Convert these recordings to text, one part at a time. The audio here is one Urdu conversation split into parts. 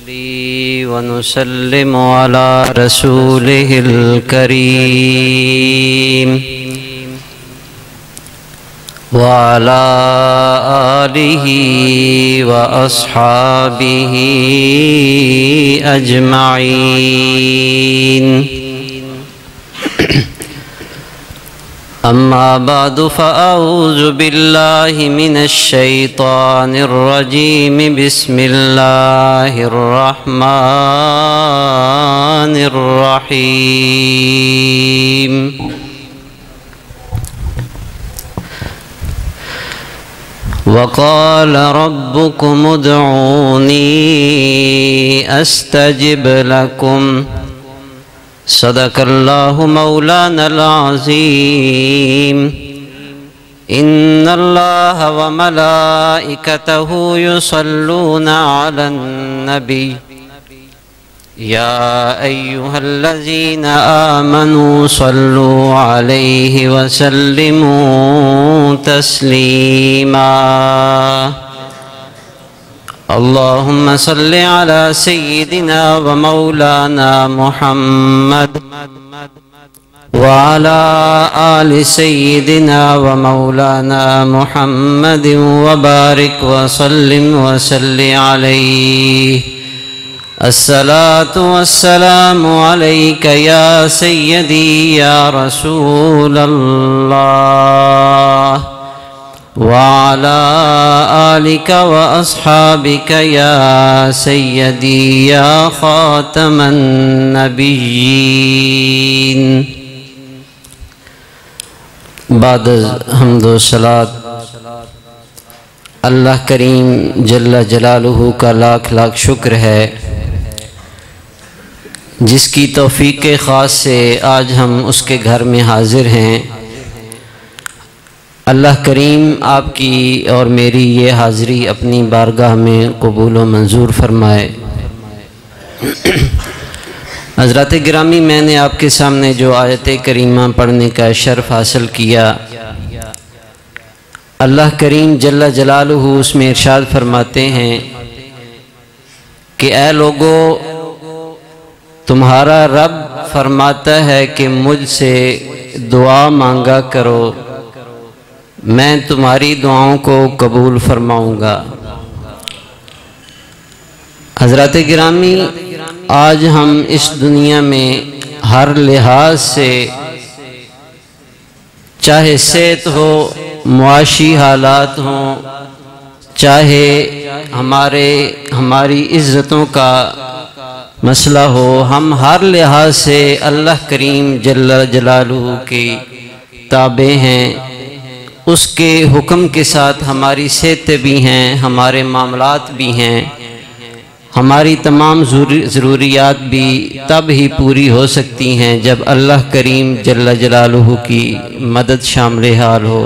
ونسلم على رسوله الكريم وعلى آله وأصحابه أجمعين. أما بعد فأعوذ بالله من الشيطان الرجيم. بسم الله الرحمن الرحيم. وقال ربكم ادعوني أستجب لكم. صدق الله مولانا العظيم. إن الله وملائكته يصلون على النبي يا أيها الذين آمنوا صلوا عليه وسلموا تسليما. اللهم صل على سيدنا ومولانا محمد وعلى آل سيدنا ومولانا محمد وبارك وسلم وسل عليه. الصلاة والسلام عليك يا سيدي يا رسول الله وعلى آلك وأصحابك يا سيدي يا خاتم النبيين. بعد حمد و صلاۃ اللہ کریم جل جلالہ کا لاکھ لاکھ شکر ہے جس کی توفیق خاص سے آج ہم اس کے گھر میں حاضر ہیں. اللہ کریم آپ کی اور میری یہ حاضری اپنی بارگاہ میں قبول و منظور فرمائے. حضرات گرامی، میں نے آپ کے سامنے جو آیت کریمہ پڑھنے کا شرف حاصل کیا، اللہ کریم جل جلالہ اس میں ارشاد فرماتے ہیں کہ اے لوگو، تمہارا رب فرماتا ہے کہ مجھ سے دعا مانگا کرو، میں تمہاری دعاؤں کو قبول فرماؤں گا. حضرات گرامی، آج ہم اس دنیا میں ہر لحاظ سے، چاہے صحت ہو، معاشی حالات ہوں، چاہے ہماری عزتوں کا مسئلہ ہو، ہم ہر لحاظ سے اللہ کریم جل جلالہ کے تابع ہیں. اس کے حکم کے ساتھ ہماری صحت بھی ہیں، ہمارے معاملات بھی ہیں، ہماری تمام ضروریات بھی تب ہی پوری ہو سکتی ہیں جب اللہ کریم جل جلالہ کی مدد شامل حال ہو.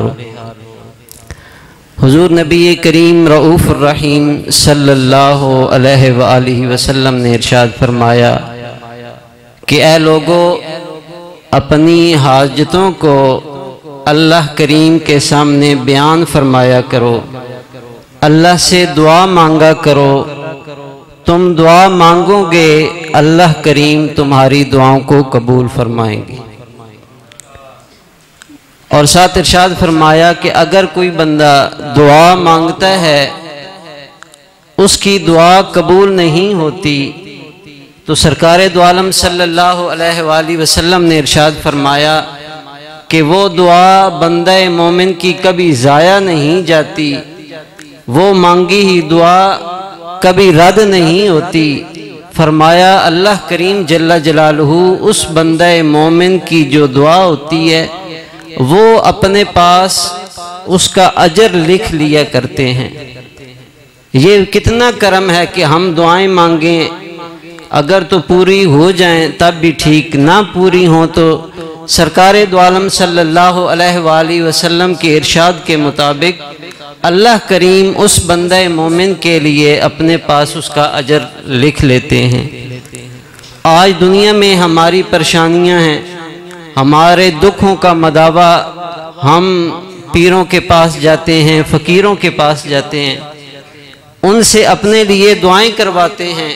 حضور نبی کریم رؤوف الرحیم صلی اللہ علیہ وآلہ وسلم نے ارشاد فرمایا کہ اے لوگو، اپنی حاجتوں کو اللہ کریم کے سامنے بیان فرمایا کرو، اللہ سے دعا مانگا کرو. تم دعا مانگو گے، اللہ کریم تمہاری دعاؤں کو قبول فرمائیں گے. اور ساتھ ارشاد فرمایا کہ اگر کوئی بندہ دعا مانگتا ہے، اس کی دعا قبول نہیں ہوتی، تو سرکار دو عالم صلی اللہ علیہ وآلہ وسلم نے ارشاد فرمایا کہ وہ دعا بندہ مومن کی کبھی ضائع نہیں جاتی، وہ مانگی ہی دعا کبھی رد نہیں ہوتی. فرمایا اللہ کریم جل جلالہ اس بندہ مومن کی جو دعا ہوتی ہے وہ اپنے پاس اس کا اجر لکھ لیا کرتے ہیں. یہ کتنا کرم ہے کہ ہم دعائیں مانگیں، اگر تو پوری ہو جائیں تب بھی ٹھیک، نہ پوری ہوں تو سرکار دو عالم صلی اللہ علیہ وآلہ وسلم کے ارشاد کے مطابق اللہ کریم اس بندہ مومن کے لیے اپنے پاس اس کا اجر لکھ لیتے ہیں. آج دنیا میں ہماری پریشانیاں ہیں، ہمارے دکھوں کا مداوا ہم پیروں کے پاس جاتے ہیں، فقیروں کے پاس جاتے ہیں، ان سے اپنے لیے دعائیں کرواتے ہیں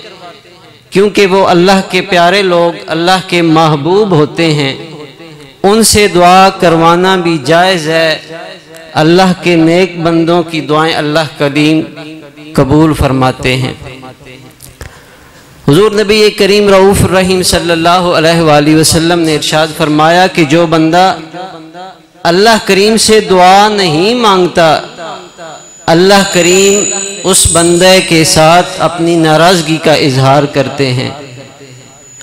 کیونکہ وہ اللہ کے پیارے لوگ، اللہ کے محبوب ہوتے ہیں، ان سے دعا کروانا بھی جائز ہے۔ اللہ کے نیک بندوں کی دعائیں اللہ کریم قبول فرماتے ہیں۔ حضور نبی کریم رؤوف الرحیم صلی اللہ علیہ وآلہ وسلم نے ارشاد فرمایا کہ جو بندہ اللہ کریم سے دعا نہیں مانگتا، اللہ کریم اس بندے کے ساتھ اپنی ناراضگی کا اظہار کرتے ہیں،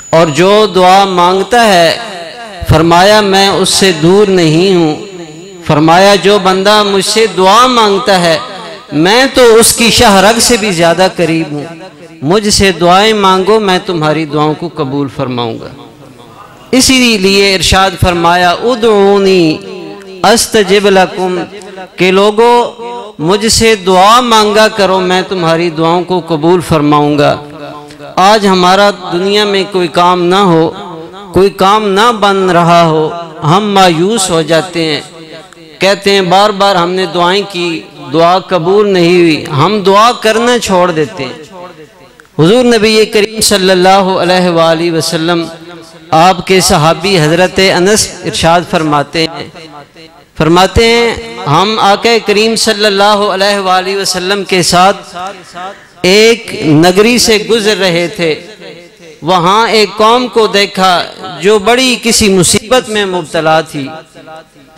اور جو دعا مانگتا ہے فرمایا میں اس سے دور نہیں ہوں، فرمایا جو بندہ مجھ سے دعا مانگتا ہے میں تو اس کی شاہ رگ سے بھی زیادہ قریب ہوں، مجھ سے دعائیں مانگو میں تمہاری دعاؤں کو قبول فرماؤں گا۔ اسی لیے ارشاد فرمایا ادعونی استجب لکم، کہ لوگو مجھ سے دعا مانگا کرو میں تمہاری دعاؤں کو قبول فرماؤں گا۔ آج ہمارا دنیا میں کوئی کام نہ ہو، کوئی کام نہ بن رہا ہو، ہم مایوس ہو جاتے ہیں، کہتے ہیں بار بار ہم نے دعائیں کی، دعا قبول نہیں ہوئی، ہم دعا کرنا چھوڑ دیتے ہیں۔ حضور نبی کریم صلی اللہ علیہ وآلہ وسلم آپ کے صحابی حضرت انس ارشاد فرماتے ہیں ہم آقا کریم صلی اللہ علیہ وآلہ وسلم کے ساتھ ایک نگری سے گزر رہے تھے، وہاں ایک قوم کو دیکھا جو بڑی کسی مصیبت میں مبتلا تھی۔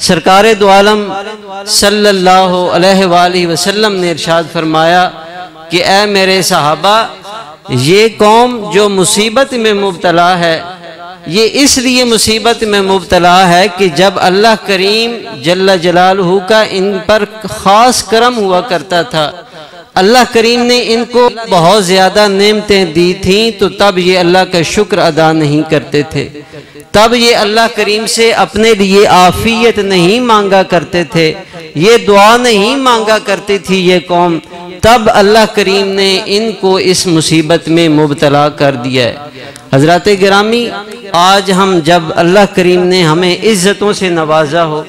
سرکار دو عالم صلی اللہ علیہ وآلہ وسلم نے ارشاد فرمایا کہ اے میرے صحابہ، یہ قوم جو مصیبت میں مبتلا ہے یہ اس لیے مصیبت میں مبتلا ہے کہ جب اللہ کریم جل جلالہ کا ان پر خاص کرم ہوا کرتا تھا، اللہ کریم نے ان کو بہت زیادہ نعمتیں دی تھیں، تو تب یہ اللہ کا شکر ادا نہیں کرتے تھے، تب یہ اللہ کریم سے اپنے لیے عافیت نہیں مانگا کرتے تھے، یہ دعا نہیں مانگا کرتی تھی یہ قوم، تب اللہ کریم نے ان کو اس مصیبت میں مبتلا کر دیا ہے۔ حضرات گرامی، آج ہم جب اللہ کریم نے ہمیں عزتوں سے نوازا ہو،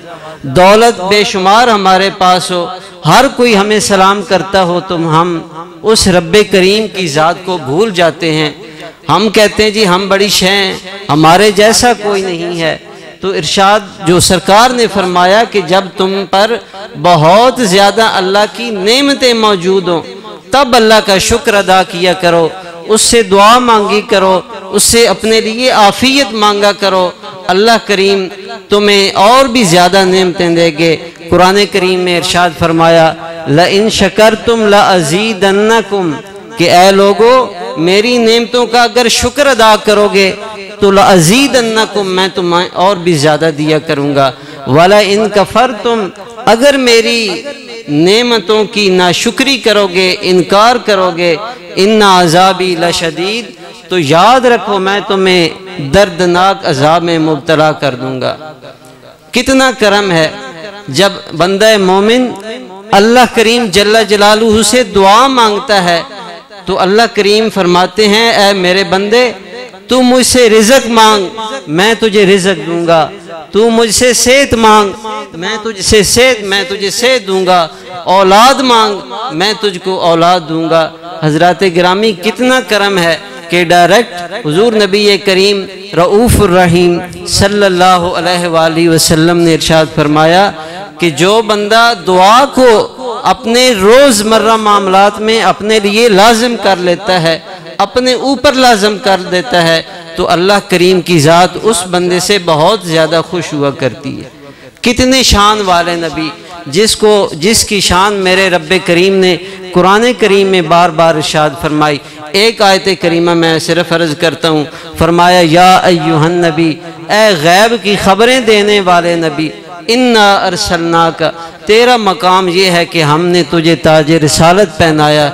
دولت بے شمار ہمارے پاس ہو، ہر کوئی ہمیں سلام کرتا ہو، تو ہم اس رب کریم کی ذات کو بھول جاتے ہیں۔ ہم کہتے ہیں جی ہم بڑی شے ہیں، ہمارے جیسا کوئی نہیں ہے۔ تو ارشاد جو سرکار نے فرمایا کہ جب تم پر بہت زیادہ اللہ کی نعمتیں موجود ہوں تب اللہ کا شکر ادا کیا کرو، اس سے دعا مانگی کرو، اس سے اپنے لیے عافیت مانگا کرو، اللہ کریم تمہیں اور بھی زیادہ نعمتیں دے گے۔ قرآن کریم میں ارشاد فرمایا لَإِن شَكَرْتُمْ لَأَزِيدَنَّكُمْ، کہ اے لوگو میری نعمتوں کا اگر شکر ادا کرو گے تو لَأَزِيدَنَّكُمْ، میں تمہیں اور بھی زیادہ دیا کروں گا، وَلَئِن كَفَرْتُمْ، اگر میری نعمتوں کی ناشکری کرو گے، انکار کرو گے، اِنَّ عَذَابِي لَشَدِيدٌ، تو یاد رکھو میں تمہیں دردناک عذاب میں مبتلا کر دوں گا۔ کتنا کرم ہے جب بندہ مومن اللہ کریم جل جلالہ سے دعا مانگتا ہے تو اللہ کریم فرماتے ہیں اے میرے بندے تو مجھ سے رزق مانگ میں تجھے رزق دوں گا، تو مجھ سے صحت مانگ میں تجھے صحت دوں گا، اولاد مانگ میں تجھ کو اولاد دوں گا۔ حضرات گرامی، کتنا کرم ہے کہ ڈائریکٹ حضور نبی کریم رؤوف الرحیم صلی اللہ علیہ وآلہ وسلم نے ارشاد فرمایا کہ جو بندہ دعا کو اپنے روزمرہ معاملات میں اپنے لیے لازم کر لیتا ہے، اپنے اوپر لازم کر دیتا ہے، تو اللہ کریم کی ذات اس بندے سے بہت زیادہ خوش ہوا کرتی ہے۔ کتنے شان والے نبی جس کی شان میرے رب کریم نے قرآن کریم میں بار بار ارشاد فرمائی۔ ایک آیت کریمہ میں صرف عرض کرتا ہوں، فرمایا یا ایھا النبی، اے غیب کی خبریں دینے والے نبی، انا ارسلناک، تیرا مقام یہ ہے کہ ہم نے تجھے تاج رسالت پہنایا۔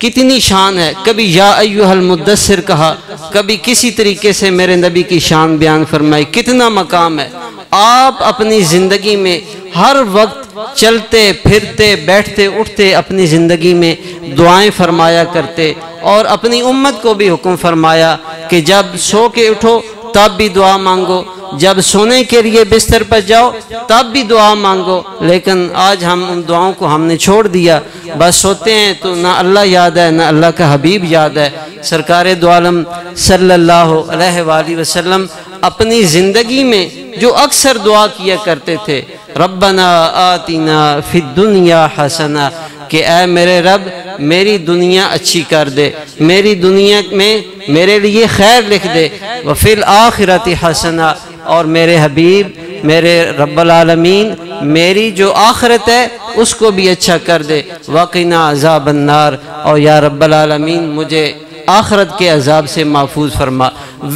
کتنی شان ہے، کبھی یا ایھا المدثر کہا، کبھی کسی طریقے سے میرے نبی کی شان بیان فرمائی۔ کتنا مقام ہے۔ آپ اپنی زندگی میں ہر وقت چلتے پھرتے بیٹھتے اٹھتے اپنی زندگی میں دعائیں فرمایا کرتے، اور اپنی امت کو بھی حکم فرمایا کہ جب سو کے اٹھو تب بھی دعا مانگو، جب سونے کے لیے بستر پر جاؤ تب بھی دعا مانگو، لیکن آج ہم ان دعاؤں کو ہم نے چھوڑ دیا، بس سوتے ہیں تو نہ اللہ یاد ہے نہ اللہ کا حبیب یاد ہے۔ سرکار دو عالم صلی اللہ علیہ وآلہ وسلم اپنی زندگی میں جو اکثر دعا کیا کرتے تھے، ربنا آتنا فی الدنیا حسنہ، کہ اے میرے رب میری دنیا اچھی کر دے، میری دنیا میں میرے لیے خیر لکھ دے، وفی الآخرۃ حسنہ، اور میرے حبیب میرے رب العالمین میری جو آخرت ہے اس کو بھی اچھا کر دے، وقنا عذاب النار، اور یا رب العالمین مجھے آخرت کے عذاب سے محفوظ فرما۔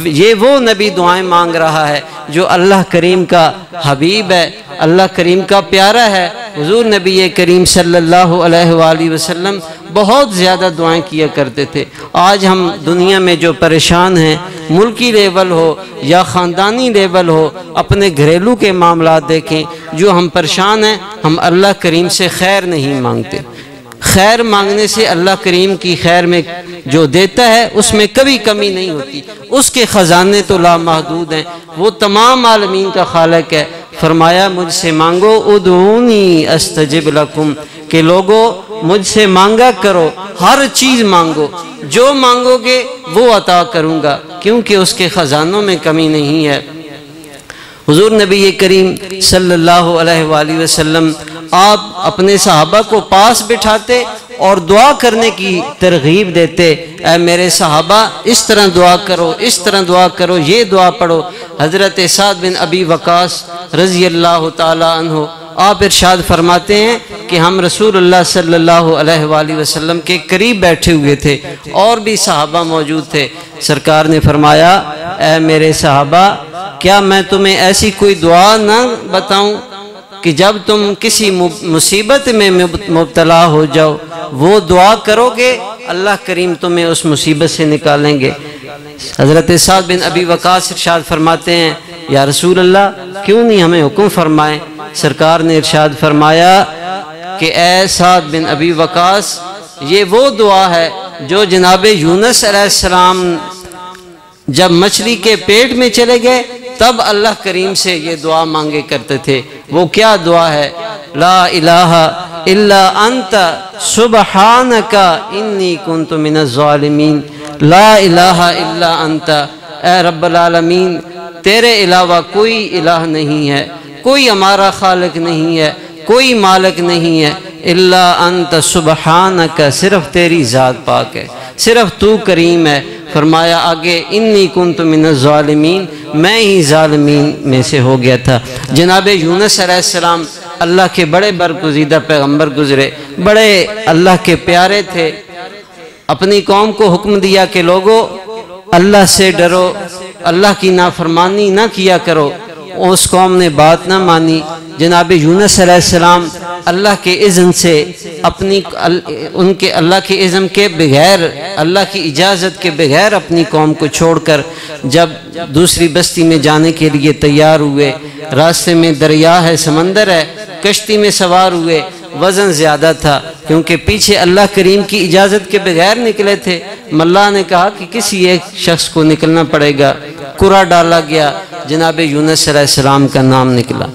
یہ وہ نبی دعائیں مانگ رہا ہے جو اللہ کریم کا حبیب ہے، اللہ کریم کا پیارا ہے۔ حضور نبی کریم صلی اللہ علیہ وآلہ وسلم بہت زیادہ دعائیں کیا کرتے تھے۔ آج ہم دنیا میں جو پریشان ہیں، ملکی لیول ہو یا خاندانی لیول ہو، اپنے گھریلو کے معاملات دیکھیں، جو ہم پریشان ہیں، ہم اللہ کریم سے خیر نہیں مانگتے۔ خیر مانگنے سے اللہ کریم کی خیر میں جو دیتا ہے اس میں کبھی کمی نہیں ہوتی، اس کے خزانے تو لامحدود ہیں، وہ تمام عالمین کا خالق ہے۔ فرمایا مجھ سے مانگو ادعونی استجب لکم، کہ لوگو مجھ سے مانگا کرو، ہر چیز مانگو، جو مانگو گے وہ عطا کروں گا، کیونکہ اس کے خزانوں میں کمی نہیں ہے۔ حضور نبی کریم صلی اللہ علیہ وآلہ وسلم آپ اپنے صحابہ کو پاس بٹھاتے اور دعا کرنے کی ترغیب دیتے، اے میرے صحابہ اس طرح دعا کرو، اس طرح دعا کرو، یہ دعا پڑھو۔ حضرت سعد بن ابی وقاص رضی اللہ تعالی عنہ آپ ارشاد فرماتے ہیں کہ ہم رسول اللہ صلی اللہ علیہ وآلہ وسلم کے قریب بیٹھے ہوئے تھے، اور بھی صحابہ موجود تھے۔ سرکار نے فرمایا اے میرے صحابہ، کیا میں تمہیں ایسی کوئی دعا نہ بتاؤں کہ جب تم کسی مصیبت میں مبتلا ہو جاؤ وہ دعا کرو گے اللہ کریم تمہیں اس مصیبت سے نکالیں گے۔ حضرت سعد بن ابی وقاص ارشاد فرماتے ہیں یا رسول اللہ کیوں نہیں ہمیں حکم فرمائیں؟ سرکار نے ارشاد فرمایا کہ اے سعد بن ابی وقاص، یہ وہ دعا ہے جو جناب یونس علیہ السلام جب مچھلی کے پیٹ میں چلے گئے تب اللہ کریم سے یہ دعا مانگے کرتے تھے۔ وہ کیا دعا ہے؟ لا الہ الا انت سبحانک انی کنت من الظالمین، لا الہ الا انت، اے رب العالمین تیرے علاوہ کوئی الہ نہیں ہے، کوئی ہمارا خالق نہیں ہے، کوئی مالک نہیں ہے، الا انت سبحانک، صرف تیری ذات پاک ہے، صرف تو کریم ہے۔ فرمایا آگے انی کنت من الظالمین، میں ہی ظالمین میں سے ہو گیا تھا۔ جناب یونس علیہ السلام اللہ کے بڑے برگزیدہ پیغمبر گزرے، بڑے اللہ کے پیارے تھے۔ اپنی قوم کو حکم دیا کہ لوگو اللہ سے ڈرو، اللہ کی نافرمانی نہ کیا کرو۔ اس قوم نے بات نہ مانی۔ جناب یونس علیہ السلام اللہ کے اذن سے اللہ کے اذن کے بغیر، اللہ کی اجازت کے بغیر اپنی قوم کو چھوڑ کر جب دوسری بستی میں جانے کے لیے تیار ہوئے، راستے میں دریا ہے، سمندر ہے، کشتی میں سوار ہوئے، وزن زیادہ تھا کیونکہ پیچھے اللہ کریم کی اجازت کے بغیر نکلے تھے۔ ملا نے کہا کہ کسی ایک شخص کو نکلنا پڑے گا، قرعہ ڈالا گیا، جناب یونس علیہ السلام کا نام نکلا۔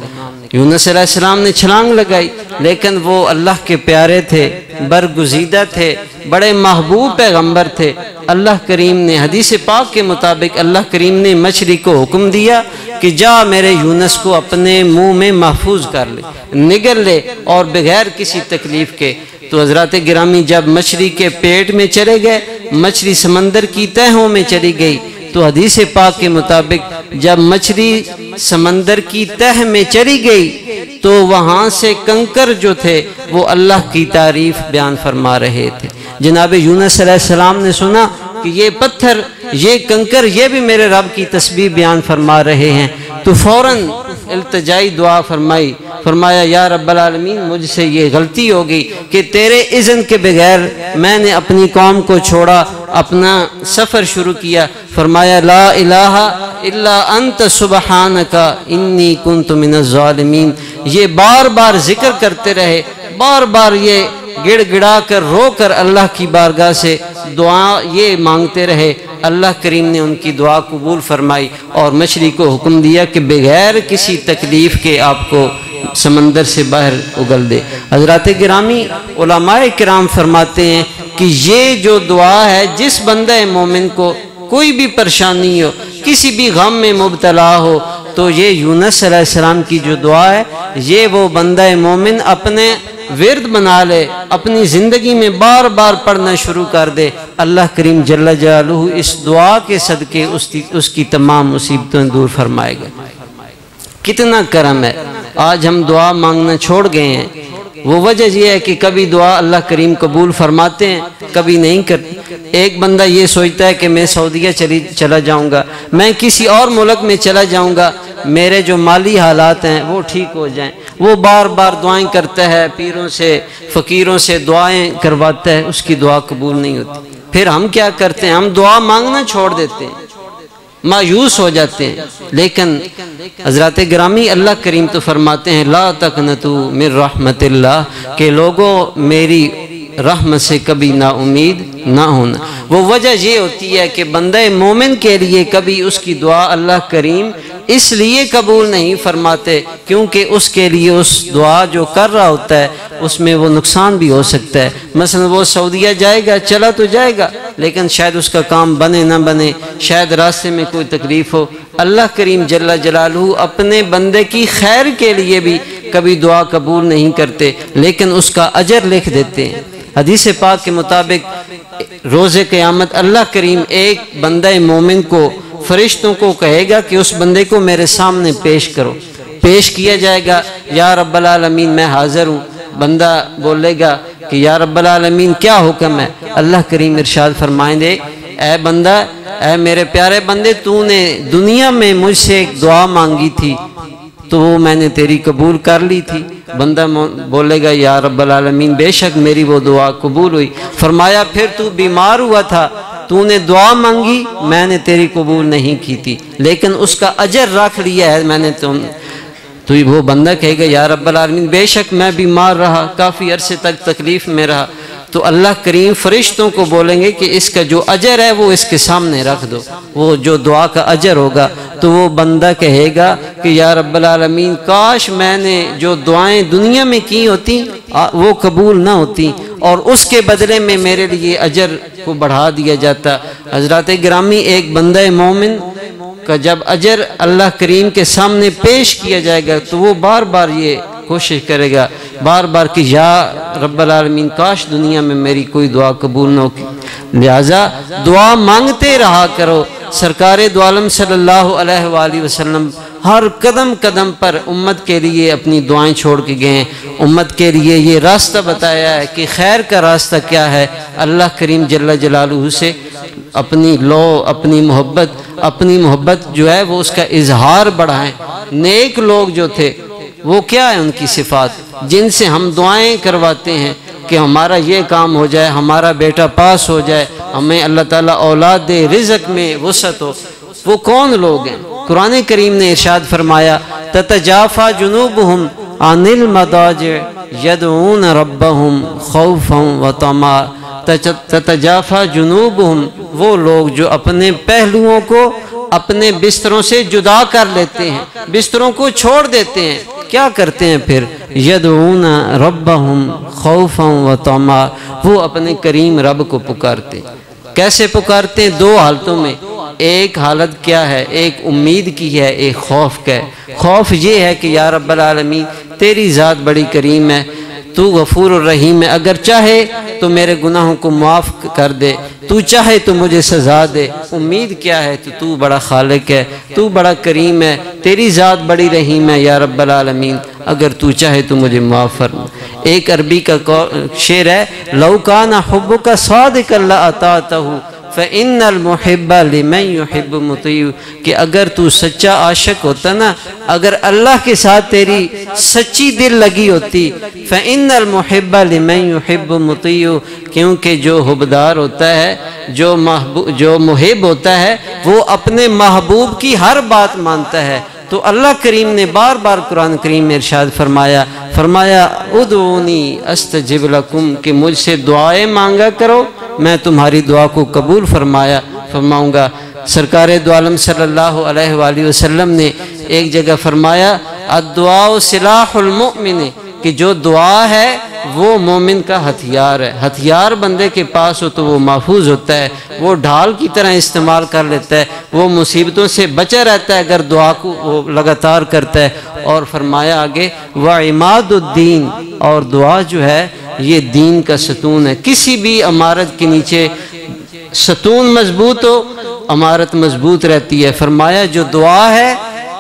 یونس علیہ السلام نے چھلانگ لگائی، لیکن وہ اللہ کے پیارے تھے، برگزیدہ تھے، بڑے محبوب پیغمبر تھے۔ اللہ کریم نے حدیث پاک کے مطابق اللہ کریم نے مچھلی کو حکم دیا کہ جا میرے یونس کو اپنے منہ میں محفوظ کر لے، نگل لے، اور بغیر کسی تکلیف کے۔ تو حضرات گرامی جب مچھلی کے پیٹ میں چلے گئے، مچھلی سمندر کی تہوں میں چلی گئی، تو حدیث پاک کے مطابق جب مچھلی سمندر کی تہ میں چلی گئی تو وہاں سے کنکر جو تھے وہ اللہ کی تعریف بیان فرما رہے تھے۔ جناب یونس علیہ السلام نے سنا کہ یہ پتھر، یہ کنکر، یہ بھی میرے رب کی تسبیح بیان فرما رہے ہیں، تو فوراً التجائی دعا فرمائی، فرمایا یا رب العالمین مجھ سے یہ غلطی ہو گئی کہ تیرے اذن کے بغیر میں نے اپنی قوم کو چھوڑا، اپنا سفر شروع کیا۔ فرمایا لا الہ الا انت سبحانک انی کنت من الظالمین، یہ بار بار ذکر کرتے رہے، بار بار یہ گڑ گڑا کر رو کر اللہ کی بارگاہ سے دعا یہ مانگتے رہے، اللہ کریم نے ان کی دعا قبول فرمائی اور مچھلی کو حکم دیا کہ بغیر کسی تکلیف کے آپ کو سمندر سے باہر اگل دے۔ حضرات گرامی، علماء کرام فرماتے ہیں کہ یہ جو دعا ہے، جس بندہ مومن کو کوئی بھی پریشانی ہو، کسی بھی غم میں مبتلا ہو، تو یہ یونس علیہ السلام کی جو دعا ہے، یہ وہ بندہ مومن اپنے ورد بنا لے، اپنی زندگی میں بار بار پڑھنا شروع کر دے، اللہ کریم جل جلالہ اس دعا کے صدقے اس کی تمام مصیبتیں دور فرمائے گا۔ کتنا کرم ہے۔ آج ہم دعا مانگنا چھوڑ گئے ہیں، وہ وجہ یہ ہے کہ کبھی دعا اللہ کریم قبول فرماتے ہیں، کبھی نہیں کرتے۔ ایک بندہ یہ سوچتا ہے کہ میں سعودیہ چلا جاؤں گا، میں کسی اور ملک میں چلا جاؤں گا، میرے جو مالی حالات ہیں وہ ٹھیک ہو جائیں، وہ بار بار دعائیں کرتا ہے، پیروں سے فقیروں سے دعائیں کرواتا ہے، اس کی دعا قبول نہیں ہوتی۔ پھر ہم کیا کرتے ہیں؟ ہم دعا مانگنا چھوڑ دیتے ہیں، مایوس ہو جاتے ہیں۔ لیکن حضرات گرامی، اللہ کریم تو فرماتے ہیں لا تقنطوا من رحمت اللہ، کہ لوگوں میری رحمت سے کبھی نا امید نہ ہونا۔ وہ وجہ یہ ہوتی ہے کہ بندہ مومن کے لیے کبھی اس کی دعا اللہ کریم اس لیے قبول نہیں فرماتے کیونکہ اس کے لیے اس دعا جو کر رہا ہوتا ہے اس میں وہ نقصان بھی ہو سکتا ہے۔ مثلا وہ سعودیہ جائے گا، چلا تو جائے گا، لیکن شاید اس کا کام بنے نہ بنے، شاید راستے میں کوئی تکلیف ہو۔ اللہ کریم جل جلالہ اپنے بندے کی خیر کے لیے بھی کبھی دعا قبول نہیں کرتے، لیکن اس کا اجر لکھ دیتے ہیں۔ حدیث پاک کے مطابق روز قیامت اللہ کریم ایک بندہ مومن کو فرشتوں کو کہے گا کہ اس بندے کو میرے سامنے پیش کرو۔ پیش کیا جائے گا، یا رب العالمین میں حاضر ہوں۔ بندہ بولے گا کہ یا رب العالمین کیا حکم ہے؟ اللہ کریم ارشاد فرمائیں دے، اے بندہ، اے میرے پیارے بندے، تو نے دنیا میں مجھ سے ایک دعا مانگی تھی تو وہ میں نے تیری قبول کر لی تھی۔ بندہ بولے گا یا رب العالمین بے شک میری وہ دعا قبول ہوئی۔ فرمایا پھر تو بیمار ہوا تھا، تو نے دعا مانگی، میں نے تیری قبول نہیں کی تھی، لیکن اس کا اجر رکھ لیا ہے میں نے۔ تو وہ بندہ کہے گا یا رب العالمین بے شک میں بیمار رہا، کافی عرصے تک تکلیف میں رہا، تو اللہ کریم فرشتوں کو بولیں گے کہ اس کا جو اجر ہے وہ اس کے سامنے رکھ دو، وہ جو دعا کا اجر ہوگا۔ تو وہ بندہ کہے گا کہ یا رب العالمین کاش میں نے جو دعائیں دنیا میں کی ہوتی وہ قبول نہ ہوتی، اور اس کے بدلے میں میرے لیے اجر کو بڑھا دیا جاتا۔ حضرات گرامی، ایک بندہ مومن کا جب اجر اللہ کریم کے سامنے پیش کیا جائے گا تو وہ بار بار یہ کوشش کرے گا، بار بار کہ یا رب العالمین کاش دنیا میں میری کوئی دعا قبول نہ ہو۔ لہذا دعا مانگتے رہا کرو۔ سرکار دو عالم صلی اللہ علیہ وآلہ وسلم ہر قدم قدم پر امت کے لیے اپنی دعائیں چھوڑ کے گئے ہیں، امت کے لیے یہ راستہ بتایا ہے کہ خیر کا راستہ کیا ہے۔ اللہ کریم جل جلالہ سے اپنی محبت جو ہے وہ اس کا اظہار بڑھائیں۔ نیک لوگ جو تھے وہ کیا ہے ان کی صفات جن سے ہم دعائیں کرواتے ہیں کہ ہمارا یہ کام ہو جائے، ہمارا بیٹا پاس ہو جائے، ہمیں اللہ تعالیٰ اولاد دے، رزق میں وسعت ہو۔ وہ کون لوگ ہیں؟ قرآن کریم نے ارشاد فرمایا تتجافا جنوبہم عن المضاجع یدعون ربہم خوفا وطمعا۔ تتجافا جنوبہم، وہ لوگ جو اپنے پہلوؤں کو اپنے بستروں سے جدا کر لیتے ہیں، بستروں کو چھوڑ دیتے ہیں، کیا کرتے ہیں پھر؟ یدعون ربہم خوفا وطمعا، وہ اپنے کریم رب کو پکارتے ہیں۔ کیسے پکارتے ہیں؟ دو حالتوں میں۔ ایک حالت کیا ہے؟ ایک امید کی ہے، ایک خوف کا ہے۔ خوف یہ ہے کہ یا رب العالمین تیری ذات بڑی کریم ہے، تو غفور الرحیم ہے، اگر چاہے تو میرے گناہوں کو معاف کر دے، تو چاہے تو مجھے سزا دے۔ امید کیا ہے؟ تو بڑا خالق ہے، تو بڑا کریم ہے، تیری ذات بڑی رحیم ہے یا رب العالمین، اگر تو چاہے تو مجھے معاف فرما۔ ایک عربی کا شعر ہے لو کان حبک صادقا لأطعتہ فإن المحب لمن يحب مطیع، کہ اگر تو سچا عاشق ہوتا نا، اگر اللہ کے ساتھ تیری سچی دل لگی ہوتی، فإن المحب لمن يحب مطیع، کیونکہ جو حبدار ہوتا ہے، جو محب ہوتا ہے، وہ اپنے محبوب کی ہر بات مانتا ہے۔ تو اللہ کریم نے بار بار قرآن کریم میں ارشاد فرمایا ادعونی استجب لکم، کہ مجھ سے دعائیں مانگا کرو، میں تمہاری دعا کو قبول فرمایا فرماؤں گا۔ سرکار دو عالم صلی اللہ علیہ وآلہ وسلم نے ایک جگہ فرمایا الدعاء سلاح المؤمن، کہ جو دعا ہے وہ مومن کا ہتھیار ہے۔ ہتھیار بندے کے پاس ہو تو وہ محفوظ ہوتا ہے، وہ ڈھال کی طرح استعمال کر لیتا ہے، وہ مصیبتوں سے بچا رہتا ہے اگر دعا کو وہ لگاتار کرتا ہے۔ اور فرمایا آگے وعماد الدین، اور دعا جو ہے یہ دین کا ستون ہے۔ کسی بھی عمارت کے نیچے ستون مضبوط ہو، عمارت مضبوط رہتی ہے۔ فرمایا جو دعا ہے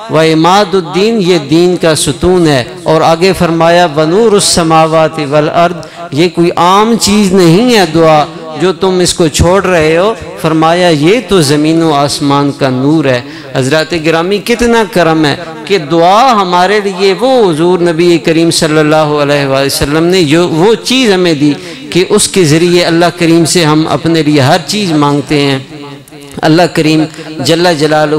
وعماد الدین، یہ دین کا ستون ہے۔ اور آگے فرمایا ونور السماوات والارض، یہ کوئی عام چیز نہیں ہے دعا جو تم اس کو چھوڑ رہے ہو، فرمایا یہ تو زمین و آسمان کا نور ہے۔ حضرات گرامی کتنا کرم ہے کہ دعا ہمارے لیے وہ حضور نبی کریم صلی اللہ علیہ وآلہ وسلم نے جو وہ چیز ہمیں دی کہ اس کے ذریعے اللہ کریم سے ہم اپنے لیے ہر چیز مانگتے ہیں۔ اللہ کریم جل جلالہ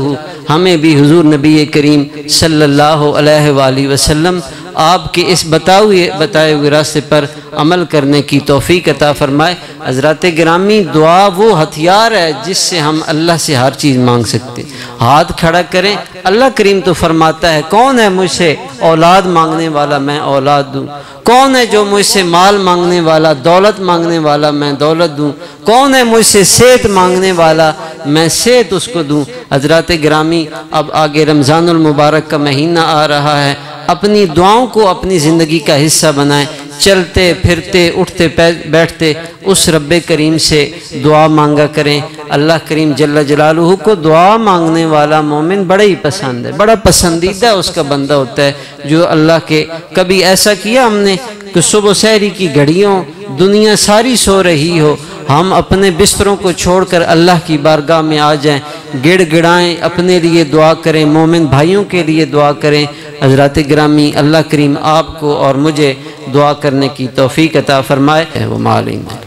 ہمیں بھی حضور نبی کریم صلی اللہ علیہ وآلہ وسلم آپ کے اس بتائے ہوئے راستے پر عمل کرنے کی توفیق عطا فرمائے۔ حضرات گرامی دعا وہ ہتھیار ہے جس سے ہم اللہ سے ہر چیز مانگ سکتے۔ ہاتھ کھڑا کریں، اللہ کریم تو فرماتا ہے کون ہے مجھ سے اولاد مانگنے والا میں اولاد دوں، کون ہے جو مجھ سے مال مانگنے والا دولت مانگنے والا میں دولت دوں، کون ہے مجھ سے صحت مانگنے والا میں صحت اس کو دوں۔ حضرات گرامی اب آگے رمضان المبارک کا مہینہ آ رہا ہے، اپنی دعاؤں کو اپنی زندگی کا حصہ بنائیں۔ چلتے پھرتے اٹھتے بیٹھتے اس رب کریم سے دعا مانگا کریں۔ اللہ کریم جل جلالہ کو دعا مانگنے والا مومن بڑا ہی پسند ہے، بڑا پسندیدہ اس کا بندہ ہوتا ہے جو اللہ کے۔ کبھی ایسا کیا ہم نے کہ صبح سحری کی گھڑیوں دنیا ساری سو رہی ہو، ہم اپنے بستروں کو چھوڑ کر اللہ کی بارگاہ میں آ جائیں، گڑ گڑائیں، اپنے لیے دعا کریں، مومن بھائیوں کے لیے دعا کریں۔ حضرات گرامی اللہ کریم آپ کو اور مجھے دعا کرنے کی توفیق عطا فرمائے۔ وما علینا۔